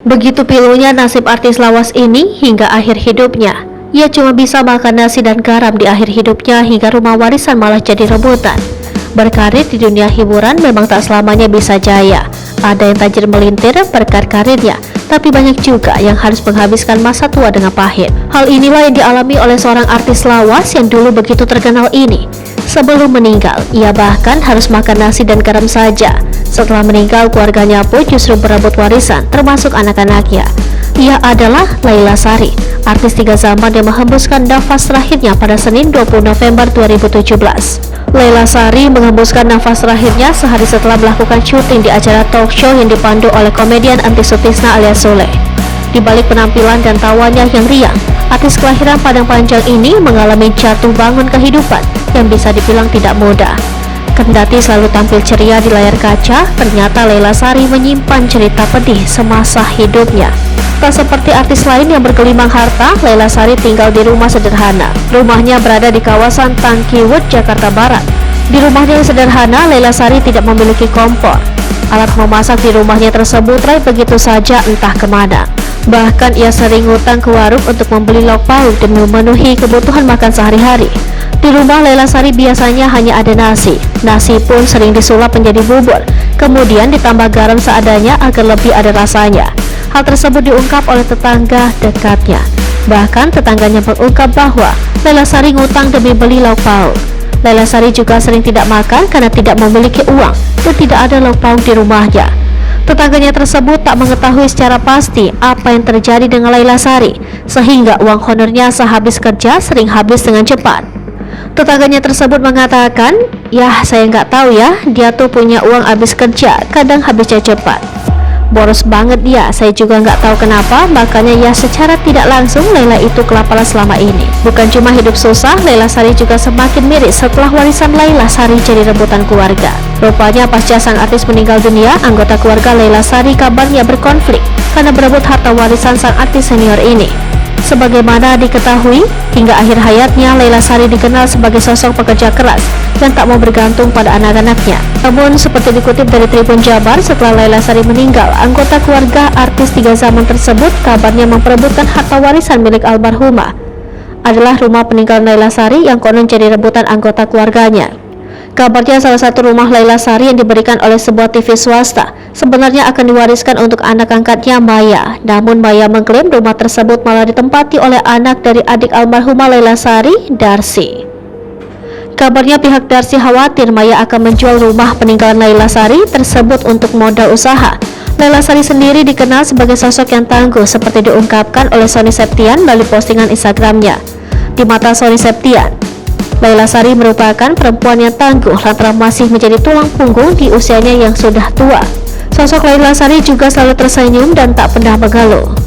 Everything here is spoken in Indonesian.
Begitu pilunya nasib artis lawas ini hingga akhir hidupnya. Ia cuma bisa makan nasi dan garam di akhir hidupnya hingga rumah warisan malah jadi rebutan. Berkarir di dunia hiburan memang tak selamanya bisa jaya. Ada yang tajir melintir berkat karirnya, tapi banyak juga yang harus menghabiskan masa tua dengan pahit. Hal inilah yang dialami oleh seorang artis lawas yang dulu begitu terkenal ini. Sebelum meninggal, ia bahkan harus makan nasi dan garam saja. Setelah meninggal, keluarganya pun justru berebut warisan, termasuk anak-anaknya. Ia adalah Laila Sari, artis tiga zaman yang menghembuskan nafas terakhirnya pada Senin 20 November 2017. Laila Sari menghembuskan nafas terakhirnya sehari setelah melakukan syuting di acara talk show yang dipandu oleh komedian Anti Sutisna alias Sule. Di balik penampilan dan tawanya yang riang, artis kelahiran Padang Panjang ini mengalami jatuh bangun kehidupan yang bisa dibilang tidak mudah. Kendati selalu tampil ceria di layar kaca, ternyata Laila Sari menyimpan cerita pedih semasa hidupnya. Tak seperti artis lain yang bergelimang harta, Laila Sari tinggal di rumah sederhana. Rumahnya berada di kawasan Tangkiwut, Jakarta Barat. Di rumahnya yang sederhana, Laila Sari tidak memiliki kompor. Alat memasak di rumahnya tersebut rai begitu saja entah kemana. Bahkan ia sering ngutang ke warung untuk membeli lauk pauk demi memenuhi kebutuhan makan sehari-hari. Di rumah Laila Sari biasanya hanya ada nasi. Nasi pun sering disulap menjadi bubur, kemudian ditambah garam seadanya agar lebih ada rasanya. Hal tersebut diungkap oleh tetangga dekatnya. Bahkan tetangganya mengungkap bahwa Laila Sari ngutang demi beli lauk pauk. Laila Sari juga sering tidak makan karena tidak memiliki uang dan tidak ada lauk pauk di rumahnya. Tetangganya tersebut tak mengetahui secara pasti apa yang terjadi dengan Laila Sari, sehingga uang honornya sehabis kerja sering habis dengan cepat. Tetangganya tersebut mengatakan, "Ya saya nggak tahu ya, dia tuh punya uang habis kerja, kadang habisnya cepat. Boros banget dia, saya juga nggak tahu kenapa, makanya ya secara tidak langsung Laila itu kelaparan selama ini." Bukan cuma hidup susah, Laila Sari juga semakin miris setelah warisan Laila Sari jadi rebutan keluarga. Rupanya pasca sang artis meninggal dunia, anggota keluarga Laila Sari kabarnya berkonflik karena berebut harta warisan sang artis senior ini. Sebagaimana diketahui, hingga akhir hayatnya Laila Sari dikenal sebagai sosok pekerja keras dan tak mau bergantung pada anak-anaknya. Namun seperti dikutip dari Tribun Jabar, setelah Laila Sari meninggal, anggota keluarga artis tiga zaman tersebut kabarnya memperebutkan harta warisan milik almarhumah. Adalah rumah peninggalan Laila Sari yang konon jadi rebutan anggota keluarganya. Kabarnya salah satu rumah Laila Sari yang diberikan oleh sebuah TV swasta sebenarnya akan diwariskan untuk anak angkatnya Maya. Namun Maya mengklaim rumah tersebut malah ditempati oleh anak dari adik almarhumah Laila Sari, Darsi. Kabarnya pihak Darsi khawatir Maya akan menjual rumah peninggalan Laila Sari tersebut untuk modal usaha. Laila Sari sendiri dikenal sebagai sosok yang tangguh seperti diungkapkan oleh Sony Septian melalui postingan Instagramnya. Di mata Sony Septian, Laila Sari merupakan perempuan yang tangguh lantaran masih menjadi tulang punggung di usianya yang sudah tua. Sosok Laila Sari juga selalu tersenyum dan tak pernah mengeluh.